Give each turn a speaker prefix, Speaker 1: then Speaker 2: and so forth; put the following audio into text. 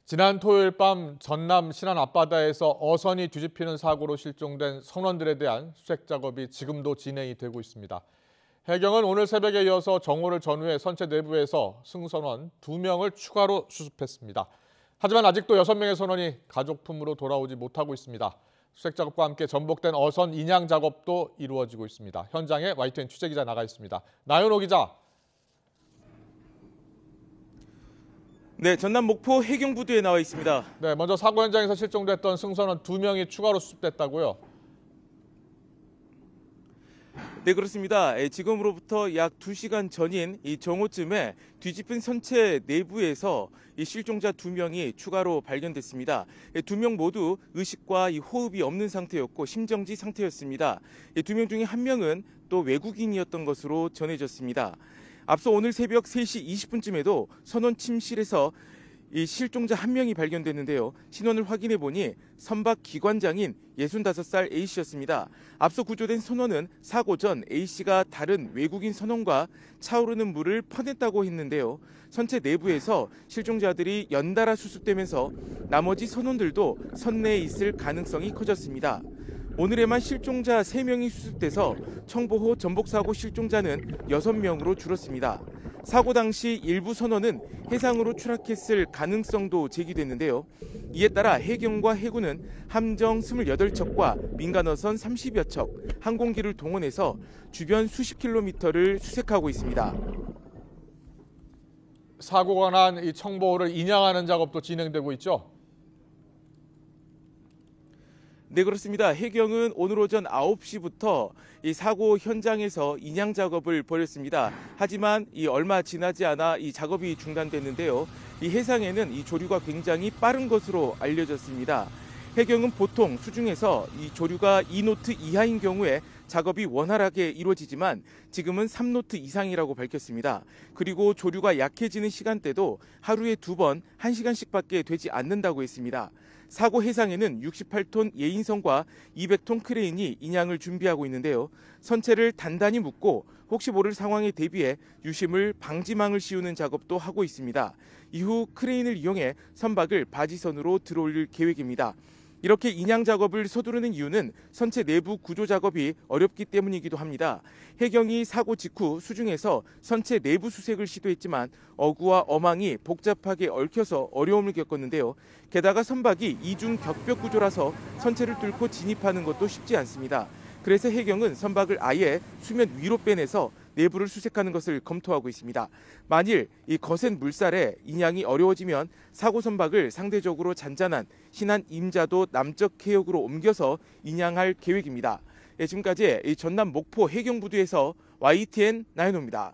Speaker 1: 지난 토요일 밤 전남 신안 앞바다에서 어선이 뒤집히는 사고로 실종된 선원들에 대한 수색 작업이 지금도 진행이 되고 있습니다. 해경은 오늘 새벽에 이어서 정오를 전후해 선체 내부에서 승선원 2명을 추가로 수습했습니다. 하지만 아직도 6명의 선원이 가족품으로 돌아오지 못하고 있습니다. 수색 작업과 함께 전복된 어선 인양 작업도 이루어지고 있습니다. 현장에 YTN 취재기자 나가 있습니다. 나연호 기자.
Speaker 2: 네, 전남 목포 해경부두에 나와 있습니다.
Speaker 1: 네, 먼저 사고 현장에서 실종됐던 승선원 2명이 추가로 수습됐다고요?
Speaker 2: 네, 그렇습니다. 지금으로부터 약 2시간 전인 이 정오쯤에 뒤집힌 선체 내부에서 이 실종자 2명이 추가로 발견됐습니다. 2명 모두 의식과 이 호흡이 없는 상태였고 심정지 상태였습니다. 2명 중에 1명은 또 외국인이었던 것으로 전해졌습니다. 앞서 오늘 새벽 3시 20분쯤에도 선원 침실에서 이 실종자 1명이 발견됐는데요. 신원을 확인해 보니 선박 기관장인 65살 A씨였습니다. 앞서 구조된 선원은 사고 전 A씨가 다른 외국인 선원과 차오르는 물을 퍼냈다고 했는데요. 선체 내부에서 실종자들이 연달아 수습되면서 나머지 선원들도 선내에 있을 가능성이 커졌습니다. 오늘에만 실종자 3명이 수습돼서 청보호 전복사고 실종자는 6명으로 줄었습니다. 사고 당시 일부 선원은 해상으로 추락했을 가능성도 제기됐는데요. 이에 따라 해경과 해군은 함정 28척과 민간어선 30여 척, 항공기를 동원해서 주변 수십 킬로미터를 수색하고 있습니다.
Speaker 1: 사고가 난 이 청보호를 인양하는 작업도 진행되고 있죠?
Speaker 2: 네, 그렇습니다. 해경은 오늘 오전 9시부터 이 사고 현장에서 인양 작업을 벌였습니다. 하지만 얼마 지나지 않아 이 작업이 중단됐는데요. 이 해상에는 이 조류가 굉장히 빠른 것으로 알려졌습니다. 해경은 보통 수중에서 이 조류가 2노트 이하인 경우에 작업이 원활하게 이루어지지만 지금은 3노트 이상이라고 밝혔습니다. 그리고 조류가 약해지는 시간대도 하루에 2번 1시간씩밖에 되지 않는다고 했습니다. 사고 해상에는 68톤 예인선과 200톤 크레인이 인양을 준비하고 있는데요. 선체를 단단히 묶고 혹시 모를 상황에 대비해 유심을 방지망을 씌우는 작업도 하고 있습니다. 이후 크레인을 이용해 선박을 바지선으로 들어올릴 계획입니다. 이렇게 인양 작업을 서두르는 이유는 선체 내부 구조 작업이 어렵기 때문이기도 합니다. 해경이 사고 직후 수중에서 선체 내부 수색을 시도했지만 어구와 어망이 복잡하게 얽혀서 어려움을 겪었는데요. 게다가 선박이 이중 격벽 구조라서 선체를 뚫고 진입하는 것도 쉽지 않습니다. 그래서 해경은 선박을 아예 수면 위로 빼내서 내부를 수색하는 것을 검토하고 있습니다. 만일 이 거센 물살에 인양이 어려워지면 사고 선박을 상대적으로 잔잔한 신안 임자도 남쪽 해역으로 옮겨서 인양할 계획입니다. 지금까지 전남 목포 해경부두에서 YTN 나연호입니다.